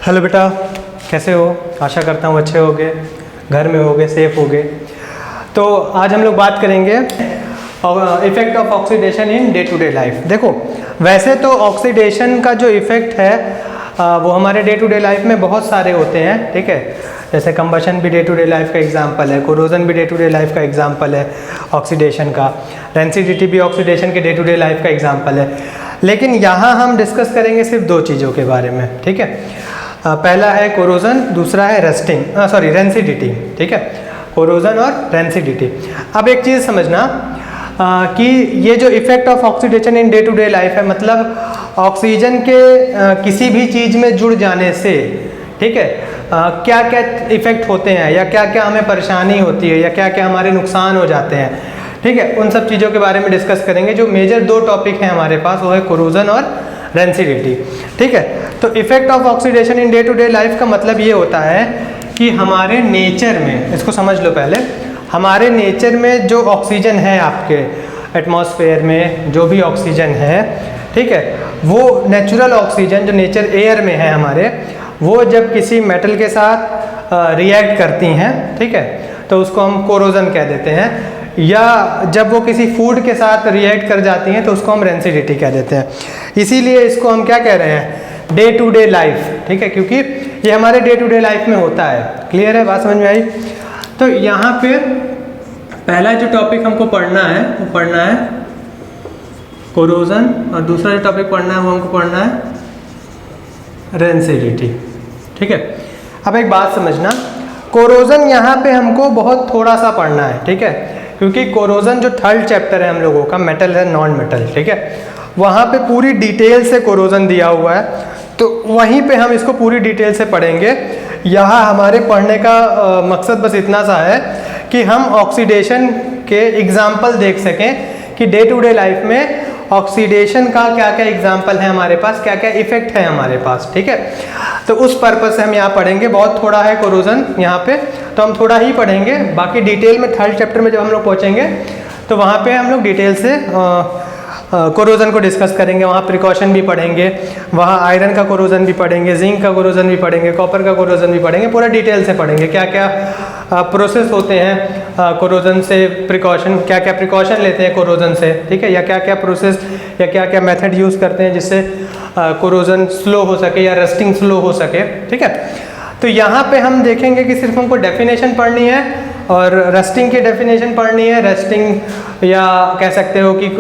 Hello बेटा, कैसे हो? आशा करता हूँ अच्छे होगे, घर में होगे, सेफ होगे। तो आज हम लोग बात करेंगे effect of oxidation in day to day life. देखो, वैसे तो ऑक्सीडेशन का जो इफ़ेक्ट है वो हमारे डे टू डे लाइफ में बहुत सारे होते हैं, ठीक है। जैसे कंबशन भी डे टू डे लाइफ का एग्जांपल है, कोरोजन भी डे टू डे लाइफ का एग्जांपल है ऑक्सीडेशन का, रेंसिडिटी भी ऑक्सीडेशन के डे टू डे लाइफ का एग्जांपल है। लेकिन यहाँ हम डिस्कस करेंगे सिर्फ दो चीज़ों के बारे में, ठीक है। पहला है कोरोजन, दूसरा है रेंसिडिटी, ठीक है। कोरोजन और रेंसिडिटी। अब एक चीज़ समझना कि ये जो effect of oxidation in day to day life है, मतलब ऑक्सीजन के किसी भी चीज़ में जुड़ जाने से, ठीक है, क्या क्या इफ़ेक्ट होते हैं या क्या क्या हमें परेशानी होती है या क्या क्या हमारे नुकसान हो जाते हैं, ठीक है। उन सब चीज़ों के बारे में डिस्कस करेंगे। जो मेजर दो टॉपिक हैं हमारे पास वो है कोरोजन और रेंसिडिटी, ठीक है। तो effect of oxidation in day to day life का मतलब ये होता है कि हमारे नेचर में, इसको समझ लो पहले, हमारे नेचर में जो ऑक्सीजन है, आपके एटमॉस्फेयर में जो भी ऑक्सीजन है, ठीक है, वो नेचुरल ऑक्सीजन जो नेचर एयर में है हमारे, वो जब किसी मेटल के साथ रिएक्ट करती हैं, ठीक है, तो उसको हम कोरोजन कह देते हैं। या जब वो किसी फूड के साथ रिएक्ट कर जाती हैं तो उसको हम रेंसिडिटी कह देते हैं। इसीलिए इसको हम क्या कह रहे हैं, डे टू डे लाइफ, ठीक है, क्योंकि ये हमारे डे टू डे लाइफ में होता है। क्लियर है, बात समझ में आई? तो यहाँ पे पहला जो टॉपिक हमको पढ़ना है वो पढ़ना है कोरोजन, और दूसरा जो टॉपिक पढ़ना है वो हमको पढ़ना है रेंसिडिटी, ठीक है। अब एक बात समझना, कोरोजन यहाँ पे हमको बहुत थोड़ा सा पढ़ना है, ठीक है, क्योंकि कोरोजन जो थर्ड चैप्टर है हम लोगों का, मेटल है नॉन मेटल, ठीक है, वहाँ पे पूरी डिटेल से कोरोजन दिया हुआ है, तो वहीं पे हम इसको पूरी डिटेल से पढ़ेंगे। यहाँ हमारे पढ़ने का मकसद बस इतना सा है कि हम ऑक्सीडेशन के एग्जाम्पल देख सकें कि डे टू डे लाइफ में ऑक्सीडेशन का क्या क्या एग्जाम्पल है हमारे पास, क्या क्या इफेक्ट है हमारे पास, ठीक है। तो उस पर्पज से हम यहाँ पढ़ेंगे। बहुत थोड़ा है कोरोजन यहाँ पे, तो हम थोड़ा ही पढ़ेंगे। बाकी डिटेल में थर्ड चैप्टर में जब हम लोग पहुँचेंगे तो वहाँ पे हम लोग डिटेल से कोरोजन को डिस्कस करेंगे। वहाँ प्रिकॉशन भी पढ़ेंगे, वहाँ आयरन का कोरोजन भी पढ़ेंगे, जिंक का कोरोजन भी पढ़ेंगे, कॉपर का कोरोजन भी पढ़ेंगे। पूरा डिटेल से पढ़ेंगे क्या क्या प्रोसेस होते हैं कोरोजन से, प्रिकॉशन क्या क्या प्रिकॉशन लेते हैं कोरोजन से, ठीक है, या क्या क्या प्रोसेस या क्या क्या मेथड यूज़ करते हैं जिससे कोरोजन स्लो हो सके या रस्टिंग स्लो हो सके, ठीक है। तो यहाँ पे हम देखेंगे कि सिर्फ हमको डेफिनेशन पढ़नी है और रस्टिंग की डेफिनेशन पढ़नी है, रस्टिंग या कह सकते हो कि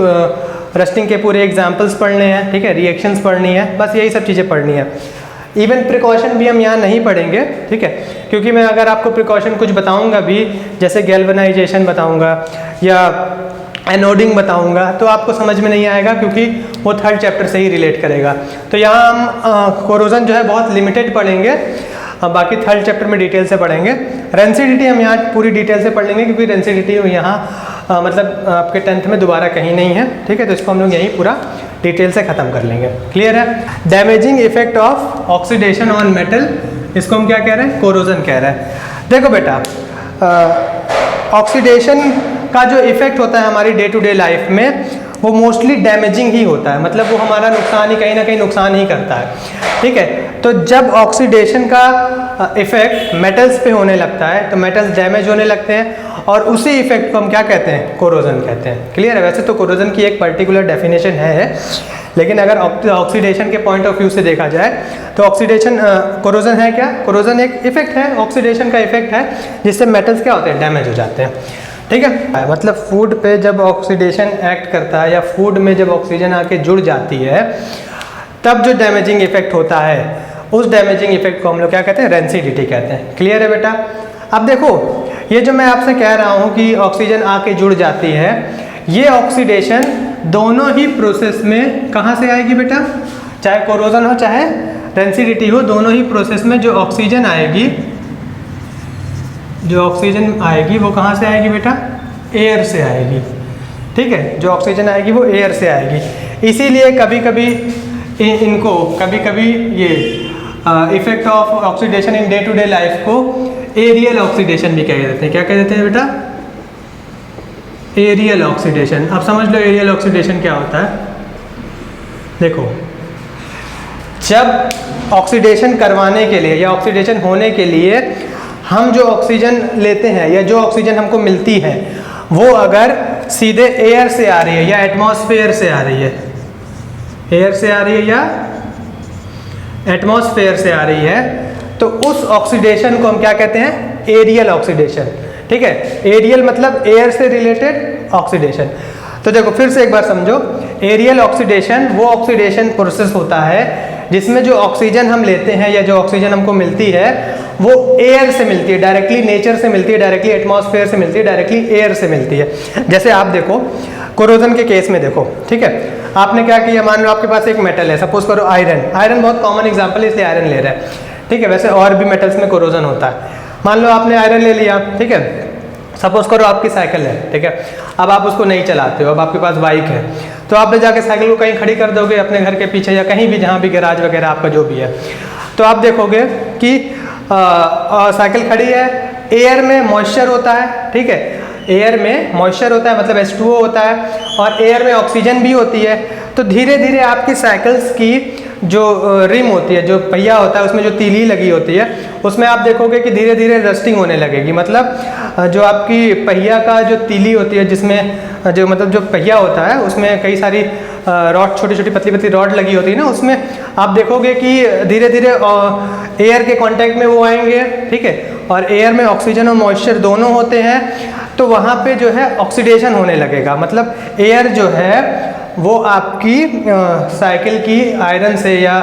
रस्टिंग के पूरे एग्जाम्पल्स पढ़ने हैं, ठीक है, रिएक्शंस पढ़नी है, बस यही सब चीज़ें पढ़नी है। इवन प्रिकॉशन भी हम यहाँ नहीं पढ़ेंगे, ठीक है, क्योंकि मैं अगर आपको प्रिकॉशन कुछ बताऊँगा भी, जैसे गैल्वेनाइजेशन बताऊँगा या एनोडिंग बताऊँगा, तो आपको समझ में नहीं आएगा क्योंकि वो थर्ड चैप्टर से ही रिलेट करेगा। तो यहाँ हम कोरोजन जो है बहुत लिमिटेड पढ़ेंगे, बाकी थर्ड चैप्टर में डिटेल से पढ़ेंगे। रेंसिडिटी हम यहाँ पूरी डिटेल से पढ़ लेंगे क्योंकि रेंसिडिटी यहाँ मतलब आपके 10th में दोबारा कहीं नहीं है, ठीक है, तो इसको हम लोग यहीं पूरा डिटेल से ख़त्म कर लेंगे। क्लियर है? Damaging effect of oxidation on metal, इसको हम क्या कह रहे हैं, कोरोजन कह रहे हैं। देखो बेटा, ऑक्सीडेशन का जो इफेक्ट होता है हमारी डे टू डे लाइफ में वो मोस्टली डैमेजिंग ही होता है, मतलब वो हमारा नुकसान ही, कहीं ना कहीं नुकसान ही करता है, ठीक है। तो जब ऑक्सीडेशन का इफेक्ट मेटल्स पे होने लगता है तो मेटल्स डैमेज होने लगते हैं और उसी इफेक्ट को हम क्या कहते हैं, कोरोजन कहते हैं। क्लियर है? वैसे तो कोरोजन की एक पर्टिकुलर डेफिनेशन है, लेकिन अगर ऑक्सीडेशन के पॉइंट ऑफ व्यू से देखा जाए तो ऑक्सीडेशन कोरोजन है क्या, कोरोजन एक इफेक्ट है, ऑक्सीडेशन का इफेक्ट है जिससे मेटल्स क्या होते हैं, डैमेज हो जाते हैं, ठीक है। मतलब फूड पे जब ऑक्सीडेशन एक्ट करता है या फूड में जब ऑक्सीजन आके जुड़ जाती है तब जो डैमेजिंग इफेक्ट होता है उस डैमेजिंग इफेक्ट को हम लोग क्या कहते हैं, रेंसिडिटी कहते हैं। क्लियर है बेटा? अब देखो, ये जो मैं आपसे कह रहा हूँ कि ऑक्सीजन आके जुड़ जाती है, ये ऑक्सीडेशन दोनों ही प्रोसेस में कहाँ से आएगी बेटा, चाहे कोरोजन हो चाहे रेंसिडिटी हो, दोनों ही प्रोसेस में जो ऑक्सीजन आएगी वो कहाँ से आएगी बेटा, एयर से आएगी, ठीक है। जो ऑक्सीजन आएगी वो एयर से आएगी। इसीलिए कभी कभी ये effect of oxidation in day to day life को एरियल ऑक्सीडेशन भी कह देते हैं। क्या कह देते हैं बेटा, एरियल ऑक्सीडेशन। अब समझ लो एरियल ऑक्सीडेशन क्या होता है। देखो, जब ऑक्सीडेशन करवाने के लिए या ऑक्सीडेशन होने के लिए हम जो ऑक्सीजन लेते हैं या जो ऑक्सीजन हमको मिलती है वो अगर सीधे एयर से आ रही है या एटमॉस्फेयर से आ रही है, एयर से आ रही है या एटमॉस्फेयर से आ रही है, तो उस ऑक्सीडेशन को हम क्या कहते हैं? Aerial oxidation. ठीक है, एरियल मतलब एयर से रिलेटेड ऑक्सीडेशन। तो देखो फिर से एक बार समझो, एरियल ऑक्सीडेशन वो ऑक्सीडेशन प्रोसेस होता है जिसमें जो ऑक्सीजन हम लेते हैं या जो ऑक्सीजन हमको मिलती है वो एयर से मिलती है, डायरेक्टली नेचर से मिलती है, डायरेक्टली एटमॉस्फेयर से मिलती है, डायरेक्टली एयर से मिलती है। जैसे आप देखो कोरोजन के केस में देखो, ठीक है, आपने क्या किया, मान लो आपके पास एक मेटल है, सपोज करो आयरन। आयरन बहुत कॉमन एग्जांपल है इसलिए आयरन ले रहा है, ठीक है, वैसे और भी मेटल्स में कोरोजन होता है। मान लो आपने आयरन ले लिया, ठीक है, सपोज करो आपकी साइकिल है, ठीक है, अब आप उसको नहीं चलाते हो, अब आपके पास बाइक है, तो आप ले जाके साइकिल को कहीं खड़ी कर दोगे अपने घर के पीछे या कहीं भी जहाँ भी गैराज वगैरह आपका जो भी है, तो आप देखोगे कि साइकिल खड़ी है, एयर में मॉइस्चर होता है, ठीक है, एयर में मॉइस्चर होता है मतलब H2O होता है और एयर में ऑक्सीजन भी होती है। तो धीरे धीरे आपकी साइकिल्स की जो रिम होती है, जो पहिया होता है, उसमें जो तीली लगी होती है, उसमें आप देखोगे कि धीरे धीरे रस्टिंग होने लगेगी। मतलब जो आपकी पहिया का जो तीली होती है, जिसमें जो मतलब जो पहिया होता है उसमें कई सारी रॉड, छोटी छोटी पतली पतली रॉड लगी होती है ना, उसमें आप देखोगे कि धीरे धीरे एयर के कांटेक्ट में वो आएंगे, ठीक है, और एयर में ऑक्सीजन और मॉइस्चर दोनों होते हैं, तो वहाँ पे जो है ऑक्सीडेशन होने लगेगा। मतलब एयर जो है वो आपकी साइकिल की आयरन से या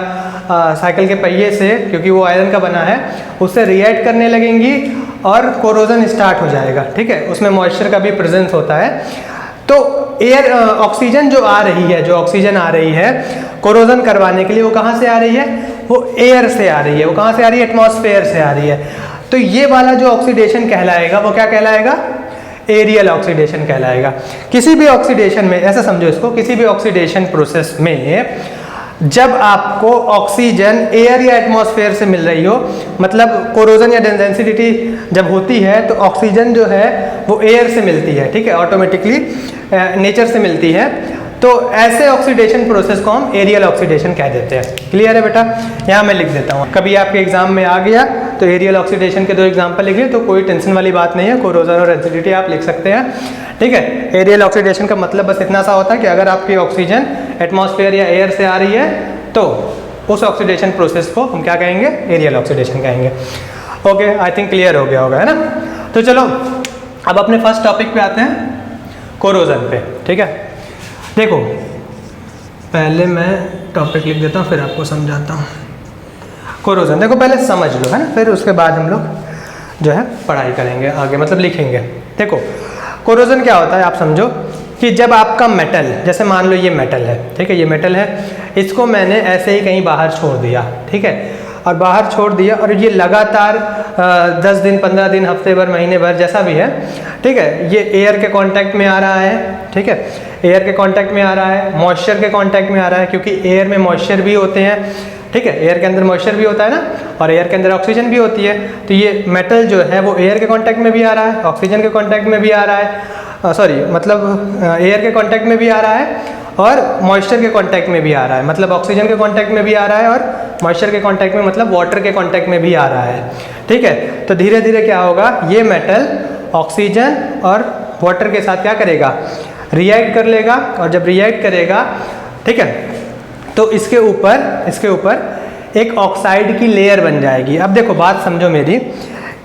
साइकिल के पहिए से, क्योंकि वो आयरन का बना है, उससे रिएक्ट करने लगेंगी और कोरोजन स्टार्ट हो जाएगा, ठीक है, उसमें मॉइस्चर का भी प्रेजेंस होता है। तो एयर ऑक्सीजन जो आ रही है, जो ऑक्सीजन आ रही है कोरोजन करवाने के लिए, वो कहाँ से आ रही है? वो एयर से आ रही है। वो कहाँ से आ रही है? एटमॉस्फेयर से आ रही है। तो ये वाला जो ऑक्सीडेशन कहलाएगा वो क्या कहलाएगा? एरियल ऑक्सीडेशन कहलाएगा। किसी भी ऑक्सीडेशन में, ऐसा समझो इसको, किसी भी ऑक्सीडेशन प्रोसेस में जब आपको ऑक्सीजन एयर या एटमॉस्फेयर से मिल रही हो, मतलब कोरोजन या डेंसिटी जब होती है तो ऑक्सीजन जो है वो एयर से मिलती है, ठीक है, ऑटोमेटिकली नेचर से मिलती है, तो ऐसे ऑक्सीडेशन प्रोसेस को हम एरियल ऑक्सीडेशन कह देते हैं। क्लियर है बेटा? यहाँ मैं लिख देता हूँ, कभी आपके एग्जाम में आ गया तो एरियल ऑक्सीडेशन के 2 एग्जाम्पल लिखिए, तो कोई टेंशन वाली बात नहीं है, कोरोजन और डेंसिटी आप लिख सकते हैं, ठीक है। एरियल ऑक्सीडेशन का मतलब बस इतना सा होता है कि अगर आपकी ऑक्सीजन एटमॉस्फेयर या एयर से आ रही है तो उस ऑक्सीडेशन प्रोसेस को हम क्या कहेंगे? एरियल ऑक्सीडेशन कहेंगे। ओके, आई थिंक क्लियर हो गया होगा, है ना? तो चलो अब अपने फर्स्ट टॉपिक पे आते हैं, कोरोजन पे, ठीक है। देखो पहले मैं टॉपिक लिख देता हूँ फिर आपको समझाता हूँ। कोरोजन देखो पहले समझ लो, है ना, फिर उसके बाद हम लोग जो है पढ़ाई करेंगे आगे, मतलब लिखेंगे। देखो कोरोजन क्या होता है आप समझो कि जब आपका मेटल, जैसे मान लो ये मेटल है, ठीक है, ये मेटल है, इसको मैंने ऐसे ही कहीं बाहर छोड़ दिया, ठीक है, और बाहर छोड़ दिया और ये लगातार 10 दिन, 15 दिन, हफ्ते भर, महीने भर, जैसा भी है, ठीक है, ये एयर के कांटेक्ट में आ रहा है, ठीक है, एयर के कांटेक्ट में आ रहा है, मॉइस्चर के कांटेक्ट में आ रहा है, क्योंकि एयर में मॉइस्चर भी होते हैं, ठीक है, एयर के अंदर मॉइस्चर भी होता है ना, और एयर के अंदर ऑक्सीजन भी होती है, तो ये मेटल जो है वो एयर के कांटेक्ट में भी आ रहा है, ऑक्सीजन के कांटेक्ट में भी आ रहा है, सॉरी मतलब एयर के कांटेक्ट में भी आ रहा है और मॉइस्चर के कांटेक्ट में भी आ रहा है, मतलब ऑक्सीजन के कांटेक्ट में भी आ रहा है और मॉइस्चर के कांटेक्ट में मतलब वाटर के कांटेक्ट में भी आ रहा है, ठीक है। तो धीरे धीरे क्या होगा, ये मेटल ऑक्सीजन और वाटर के साथ क्या करेगा? रिएक्ट कर लेगा, और जब रिएक्ट करेगा, ठीक है, तो इसके ऊपर एक ऑक्साइड की लेयर बन जाएगी। अब देखो बात समझो मेरी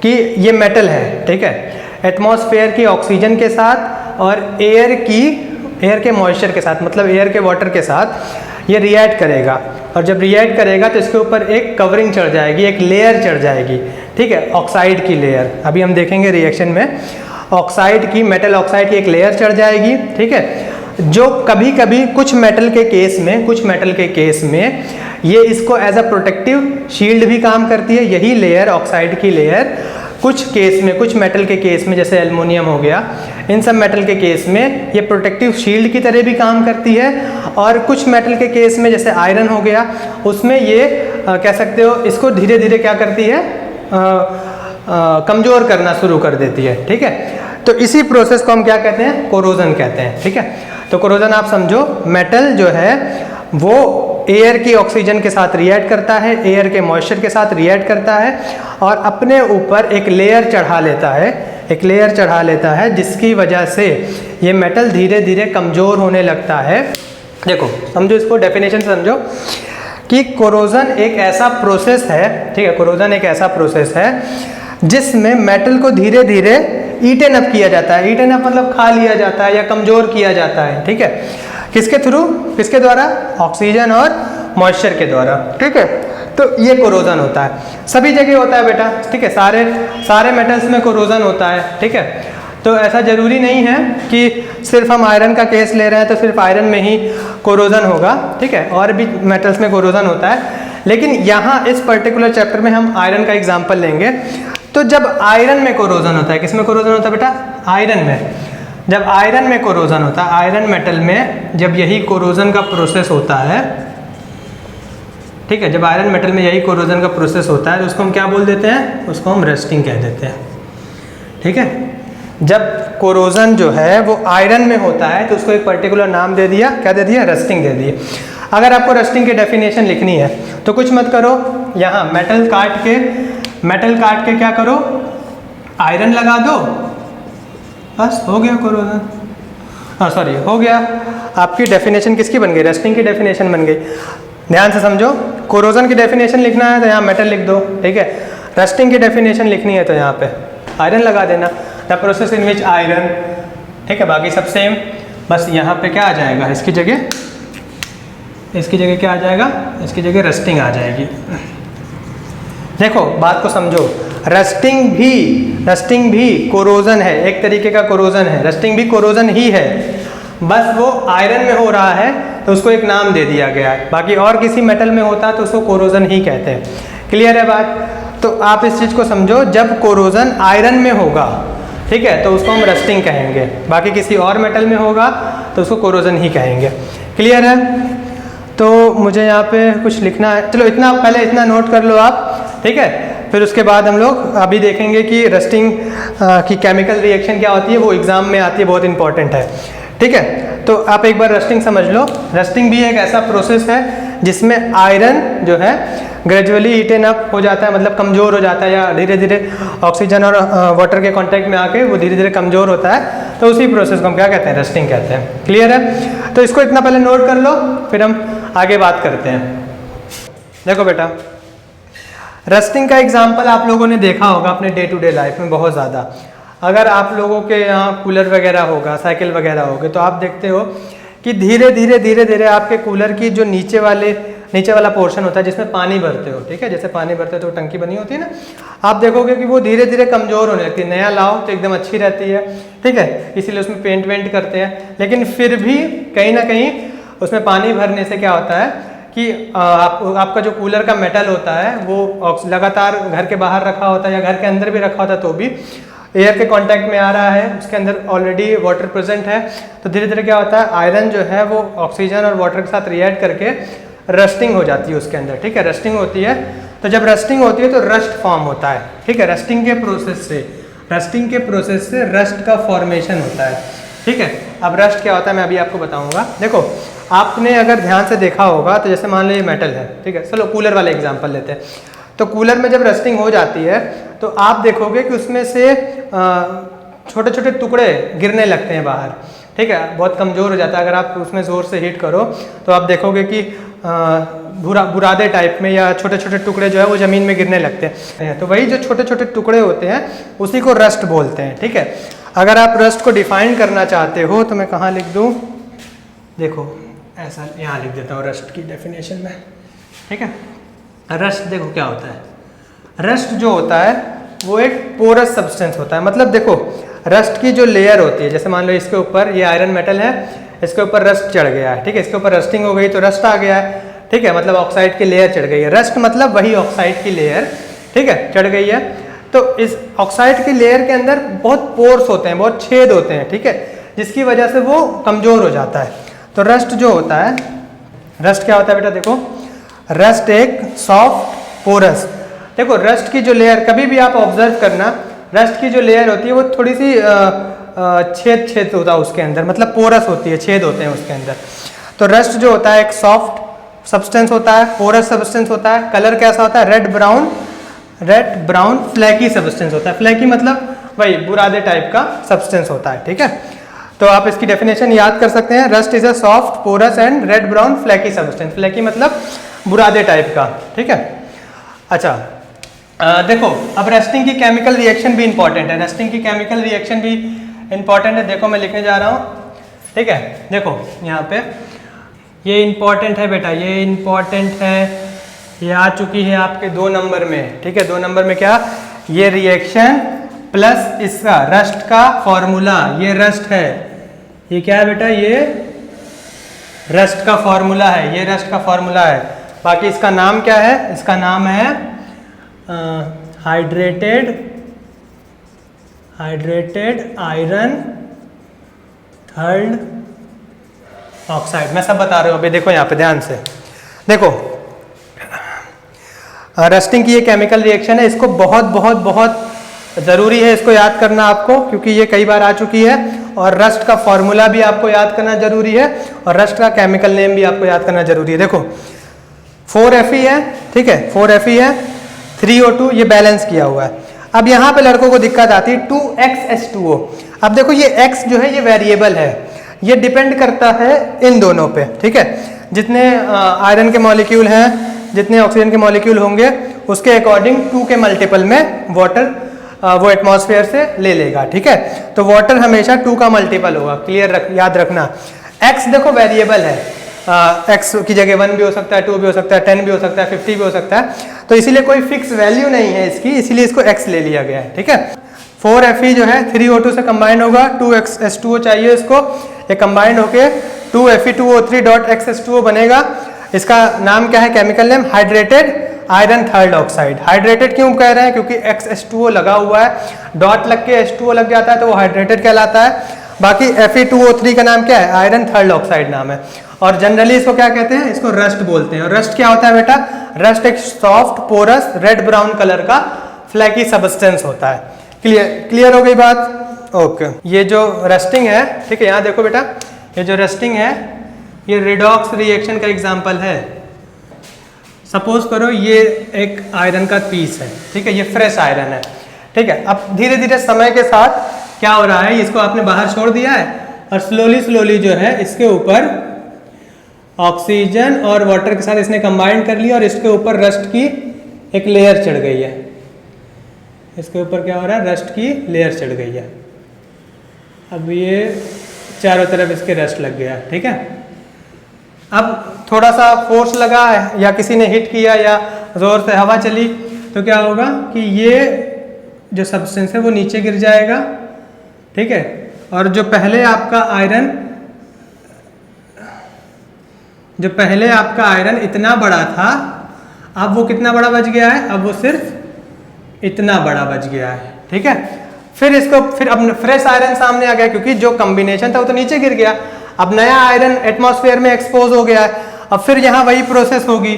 कि ये मेटल है, ठीक है, एटमॉस्फेयर की ऑक्सीजन के साथ और एयर के मॉइस्चर के साथ, मतलब एयर के वाटर के साथ ये रिएक्ट करेगा, और जब रिएक्ट करेगा तो इसके ऊपर एक कवरिंग चढ़ जाएगी, एक लेयर चढ़ जाएगी, ठीक है, ऑक्साइड की लेयर। अभी हम देखेंगे रिएक्शन में, ऑक्साइड की, मेटल ऑक्साइड की एक लेयर चढ़ जाएगी, ठीक है, जो कभी कभी कुछ मेटल के केस में ये इसको एज अ प्रोटेक्टिव शील्ड भी काम करती है। यही लेयर, ऑक्साइड की लेयर, कुछ मेटल के केस में, जैसे एल्युमिनियम हो गया, इन सब मेटल के केस में ये प्रोटेक्टिव शील्ड की तरह भी काम करती है, और कुछ मेटल के केस में जैसे आयरन हो गया, उसमें ये कह सकते हो इसको धीरे धीरे क्या करती है, कमज़ोर करना शुरू कर देती है, ठीक है। तो इसी प्रोसेस को हम क्या कहते हैं? कोरोजन कहते हैं, ठीक है। तो कोरोजन आप समझो, मेटल जो है वो एयर की ऑक्सीजन के साथ रिएक्ट करता है, एयर के मॉइस्चर के साथ रिएक्ट करता है और अपने ऊपर एक लेयर चढ़ा लेता है, एक लेयर चढ़ा लेता है, जिसकी वजह से ये मेटल धीरे धीरे कमज़ोर होने लगता है। देखो समझो इसको, डेफिनेशन समझो कि कोरोजन एक ऐसा प्रोसेस है, ठीक है, कोरोजन एक ऐसा प्रोसेस है जिसमें मेटल को धीरे धीरे ईटन अप किया जाता है। ईटन अप मतलब खा लिया जाता है या कमज़ोर किया जाता है, ठीक है, किसके थ्रू, किसके द्वारा, ऑक्सीजन और मॉइस्चर के द्वारा, ठीक है। तो ये कोरोजन होता है, सभी जगह होता है बेटा, ठीक है, सारे मेटल्स में कोरोजन होता है, ठीक है। तो ऐसा ज़रूरी नहीं है कि सिर्फ हम आयरन का केस ले रहे हैं तो सिर्फ आयरन में ही कोरोजन होगा, ठीक है, और भी मेटल्स में कोरोजन होता है। लेकिन यहाँ इस पर्टिकुलर चैप्टर में हम आयरन का एग्जाम्पल लेंगे। तो जब आयरन में कोरोजन होता है, किस में कोरोजन होता है बेटा, आयरन में। जब आयरन में कोरोजन होता है, आयरन मेटल में जब यही कोरोजन का प्रोसेस होता है, ठीक है, जब आयरन मेटल में यही कोरोजन का प्रोसेस होता है तो उसको हम क्या बोल देते हैं, उसको हम रस्टिंग कह देते हैं, ठीक है। जब कोरोजन जो है वो आयरन में होता है तो उसको एक पर्टिकुलर नाम दे दिया, क्या दे दिया, रस्टिंग दे दिया। अगर आपको रस्टिंग की डेफिनेशन लिखनी है तो कुछ मत करो, यहाँ मेटल काट के क्या करो, आयरन लगा दो, बस हो गया कोरोजन, हाँ सॉरी हो गया। आपकी डेफिनेशन किसकी बन गई, रस्टिंग की डेफिनेशन बन गई। ध्यान से समझो, कोरोजन की डेफिनेशन लिखना है तो यहाँ मेटल लिख दो, ठीक है। रस्टिंग की डेफिनेशन लिखनी है तो यहाँ पे आयरन लगा देना, the process in which iron, ठीक है, बाकी सब सेम, बस यहाँ पे क्या आ जाएगा, इसकी जगह क्या आ जाएगा, इसकी जगह रस्टिंग आ जाएगी। देखो बात को समझो, रस्टिंग भी कोरोजन है, एक तरीके का कोरोजन है, रस्टिंग भी कोरोजन ही है, बस वो आयरन में हो रहा है तो उसको एक नाम दे दिया गया है। बाकी और किसी मेटल में होता तो उसको कोरोजन ही कहते हैं। क्लियर है बात? तो आप इस चीज़ को समझो, जब कोरोजन आयरन में होगा, ठीक है, तो उसको हम रस्टिंग कहेंगे, बाकी किसी और मेटल में होगा तो उसको कोरोजन ही कहेंगे। क्लियर है? तो मुझे यहाँ पे कुछ लिखना है, चलो इतना पहले इतना नोट कर लो आप, ठीक है। फिर उसके बाद हम लोग अभी देखेंगे कि रस्टिंग की केमिकल रिएक्शन क्या होती है, वो एग्ज़ाम में आती है, बहुत इंपॉर्टेंट है, ठीक है। तो आप एक बार रस्टिंग समझ लो। रस्टिंग भी एक ऐसा प्रोसेस है जिसमें आयरन जो है ग्रेजुअली ईटन अप हो जाता है, मतलब कमज़ोर हो जाता है, या धीरे धीरे ऑक्सीजन और वाटर के कांटेक्ट में आके वो धीरे धीरे कमज़ोर होता है, तो उसी प्रोसेस को हम क्या कहते हैं, रस्टिंग कहते हैं। क्लियर है? तो इसको इतना पहले नोट कर लो, फिर हम आगे बात करते हैं। देखो बेटा, रस्टिंग का एग्जाम्पल आप लोगों ने देखा होगा अपने डे टू डे लाइफ में बहुत ज़्यादा। अगर आप लोगों के यहाँ कूलर वगैरह होगा, साइकिल वगैरह होगे, तो आप देखते हो कि धीरे धीरे आपके कूलर की जो नीचे वाला पोर्शन होता है जिसमें पानी भरते हो, ठीक है, जैसे पानी भरते हो तो टंकी बनी होती है ना, आप देखोगे कि वो धीरे धीरे कमज़ोर होने लगती है। नया लाओ तो एकदम अच्छी रहती है, ठीक है, इसीलिए उसमें पेंट वेंट करते हैं, लेकिन फिर भी कहीं ना कहीं उसमें पानी भरने से क्या होता है कि आपका जो कूलर का मेटल होता है वो लगातार घर के बाहर रखा होता है या घर के अंदर भी रखा होता है, तो भी एयर के कांटेक्ट में आ रहा है, उसके अंदर ऑलरेडी वाटर प्रेजेंट है, तो धीरे धीरे क्या होता है, आयरन जो है वो ऑक्सीजन और वाटर के साथ रिएक्ट करके रस्टिंग हो जाती है उसके अंदर, ठीक है, रस्टिंग होती है। तो जब रस्टिंग होती है तो रस्ट फॉर्म होता है, ठीक है, रस्टिंग के प्रोसेस से रस्ट का फॉर्मेशन होता है, ठीक है। अब रस्ट क्या होता है मैं अभी आपको बताऊंगा। देखो, आपने अगर ध्यान से देखा होगा तो जैसे मान लो ये मेटल है, ठीक है, चलो कूलर वाला एग्जांपल लेते हैं। तो कूलर में जब रस्टिंग हो जाती है तो आप देखोगे कि उसमें से छोटे छोटे टुकड़े गिरने लगते हैं बाहर, ठीक है, बहुत कमज़ोर हो जाता है। अगर आप उसमें ज़ोर से हीट करो तो आप देखोगे कि बुरादे टाइप में या छोटे छोटे टुकड़े जो है वो ज़मीन में गिरने लगते हैं। तो वही जो छोटे छोटे टुकड़े होते हैं उसी को रस्ट बोलते हैं, ठीक है। अगर आप रस्ट को डिफाइन करना चाहते हो तो मैं कहाँ लिख दूँ, देखो ऐसा यहाँ लिख देता हूँ रस्ट की डेफिनेशन में, ठीक है। रस्ट देखो क्या होता है, रस्ट जो होता है वो एक पोरस सब्सटेंस होता है। मतलब देखो, रस्ट की जो लेयर होती है, जैसे मान लो इसके ऊपर ये आयरन मेटल है, इसके ऊपर रस्ट चढ़ गया है, ठीक है, इसके ऊपर रस्टिंग हो गई तो रस्ट आ गया है, ठीक है, मतलब ऑक्साइड की लेयर चढ़ गई है। रस्ट मतलब वही ऑक्साइड की लेयर, ठीक है, चढ़ गई है। तो इस ऑक्साइड की लेयर के अंदर बहुत पोर्स होते हैं, बहुत छेद होते हैं, ठीक है, जिसकी वजह से वो कमज़ोर हो जाता है। तो रस्ट जो होता है, रस्ट क्या होता है बेटा, देखो रस्ट एक सॉफ्ट पोरस, देखो रस्ट की जो लेयर, कभी भी आप ऑब्जर्व करना, रस्ट की जो लेयर होती है वो थोड़ी सी छेद होता है उसके अंदर, मतलब पोरस होती है, छेद होते हैं उसके अंदर। तो रस्ट जो होता है एक सब्सटेंस होता है, पोरस सब्सटेंस होता है, कलर कैसा होता है, रेड ब्राउन फ्लैकी सब्सटेंस होता है। फ्लैकी मतलब वही बुरादे टाइप का सब्सटेंस होता है, ठीक है। तो आप इसकी डेफिनेशन याद कर सकते हैं, rust is a soft porous and red brown flaky substance. Flaky मतलब बुरादे टाइप का, ठीक है। अच्छा देखो अब रस्टिंग की केमिकल रिएक्शन भी इंपॉर्टेंट है, रस्टिंग की केमिकल रिएक्शन भी इंपॉर्टेंट है। देखो मैं लिखने जा रहा हूँ, ठीक है। देखो यहाँ पे ये इंपॉर्टेंट है बेटा, ये इंपॉर्टेंट है, ये आ चुकी है आपके 2 नंबर में, ठीक है। 2 नंबर में क्या, ये रिएक्शन प्लस इसका रस्ट का फॉर्मूला, ये रस्ट है, ये क्या है बेटा, ये रस्ट का फॉर्मूला है, ये रस्ट का फॉर्मूला है। बाकी इसका नाम क्या है, इसका नाम है हाइड्रेटेड आयरन थर्ड ऑक्साइड। मैं सब बता रहा हूँ अभी, देखो यहाँ पे ध्यान से देखो। रस्टिंग की ये केमिकल रिएक्शन है, इसको बहुत बहुत बहुत ज़रूरी है इसको याद करना आपको, क्योंकि ये कई बार आ चुकी है। और रस्ट का फॉर्मूला भी आपको याद करना जरूरी है, और रस्ट का केमिकल नेम भी आपको याद करना जरूरी है। देखो 4Fe है, ठीक है, 4Fe है, 3O2 ये बैलेंस किया हुआ है। अब यहाँ पे लड़कों को दिक्कत आती है 2XH2O। अब देखो ये X जो है ये वेरिएबल है, ये डिपेंड करता है इन दोनों पे, ठीक है। जितने आयरन के मॉलिक्यूल हैं, जितने ऑक्सीजन के मॉलिक्यूल होंगे, उसके अकॉर्डिंग 2 के मल्टीपल में वाटर वो एटमॉस्फेयर से ले लेगा, ठीक है। तो वाटर हमेशा 2 का मल्टीपल होगा, क्लियर याद रखना। X देखो वेरिएबल है, X की जगह 1 भी हो सकता है, 2 भी हो सकता है, 10 भी हो सकता है, 50 भी हो सकता है। तो इसीलिए कोई फिक्स वैल्यू नहीं है इसकी, इसीलिए इसको X ले लिया गया है, ठीक है। 4Fe जो है 3O2 से कंबाइन होगा, 2XH2O चाहिए इसको, ये कंबाइंड होके 2Fe2O3.XH2O बनेगा। इसका नाम क्या है, chemical name hydrated iron third oxide. Hydrated क्यों कह रहे हैं, क्योंकि XH2O लगा हुआ है, डॉट लग के H2O लग जाता है तो वो हाइड्रेटेड कहलाता है। बाकी Fe2O3 का नाम क्या है, आयरन थर्ड ऑक्साइड नाम है। और जनरली इसको क्या कहते हैं, इसको रस्ट बोलते हैं। और रस्ट क्या होता है बेटा, रस्ट एक soft porous red brown colour का फ्लैकी सब्सटेंस होता है। क्लियर हो गई बात, ओके। ये जो रस्टिंग है, ठीक है, यहाँ देखो बेटा, ये जो रस्टिंग है ये रिडॉक्स रिएक्शन का एग्जाम्पल है। सपोज करो ये एक आयरन का पीस है, ठीक है, ये फ्रेश आयरन है, ठीक है। अब धीरे धीरे समय के साथ क्या हो रहा है, इसको आपने बाहर छोड़ दिया है और स्लोली जो है इसके ऊपर ऑक्सीजन और वाटर के साथ इसने कंबाइन कर लिया और इसके ऊपर रस्ट की एक लेयर चढ़ गई है। इसके ऊपर क्या हो रहा है, रस्ट की लेयर चढ़ गई है। अब ये चारों तरफ इसके रस्ट लग गया, ठीक है। अब थोड़ा सा फोर्स लगा है या किसी ने हिट किया या जोर से हवा चली तो क्या होगा कि ये जो सब्सटेंस है वो नीचे गिर जाएगा, ठीक है। और जो पहले आपका आयरन इतना बड़ा था, अब वो कितना बड़ा बच गया है, अब वो सिर्फ इतना बड़ा बच गया है, ठीक है। फिर अब फ्रेश आयरन सामने आ गया, क्योंकि जो कॉम्बिनेशन था वो तो नीचे गिर गया। अब नया आयरन एटमॉस्फेयर में एक्सपोज हो गया है। अब फिर यहाँ वही प्रोसेस होगी,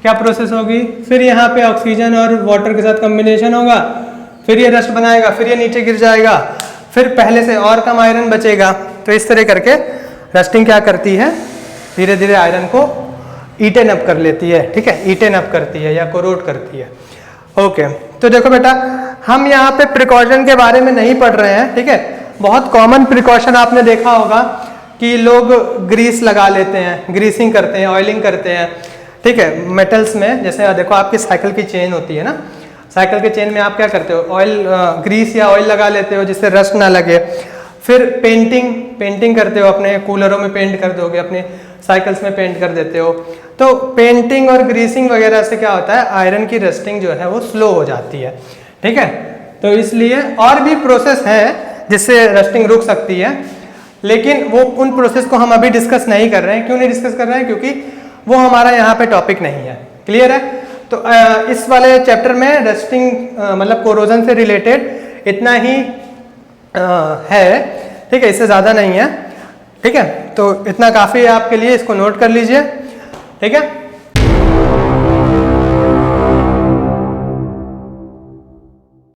क्या प्रोसेस होगी, फिर यहाँ पे ऑक्सीजन और वाटर के साथ कॉम्बिनेशन होगा, फिर ये रस्ट बनाएगा, फिर ये नीचे गिर जाएगा, फिर पहले से और कम आयरन बचेगा। तो इस तरह करके रस्टिंग क्या करती है, धीरे धीरे आयरन को ईटन अप कर लेती है, ठीक है, ईटन अप करती है या कोरोड करती है। ओके, तो देखो बेटा, हम यहाँ पे प्रिकॉशन के बारे में नहीं पढ़ रहे हैं, ठीक है। बहुत कॉमन प्रिकॉशन आपने देखा होगा कि लोग ग्रीस लगा लेते हैं, ग्रीसिंग करते हैं, ऑयलिंग करते हैं, ठीक है, मेटल्स में। जैसे देखो आपकी साइकिल की चेन होती है ना, साइकिल के चेन में आप क्या करते हो, ऑयल ग्रीस या ऑयल लगा लेते हो जिससे रस्ट ना लगे। फिर पेंटिंग करते हो, अपने कूलरों में पेंट कर दोगे, अपने साइकिल्स में पेंट कर देते हो। तो पेंटिंग और ग्रीसिंग वगैरह से क्या होता है, आयरन की रस्टिंग जो है वो स्लो हो जाती है, ठीक है। तो इसलिए और भी प्रोसेस है जिससे रस्टिंग रुक सकती है, लेकिन वो उन प्रोसेस को हम अभी डिस्कस नहीं कर रहे हैं। क्यों नहीं डिस्कस कर रहे हैं, क्योंकि वो हमारा यहाँ पे टॉपिक नहीं है। क्लियर है। तो इस वाले चैप्टर में रस्टिंग मतलब कोरोजन से रिलेटेड इतना ही है, ठीक है, इससे ज़्यादा नहीं है, ठीक है। तो इतना काफ़ी है आपके लिए, इसको नोट कर लीजिए, ठीक है।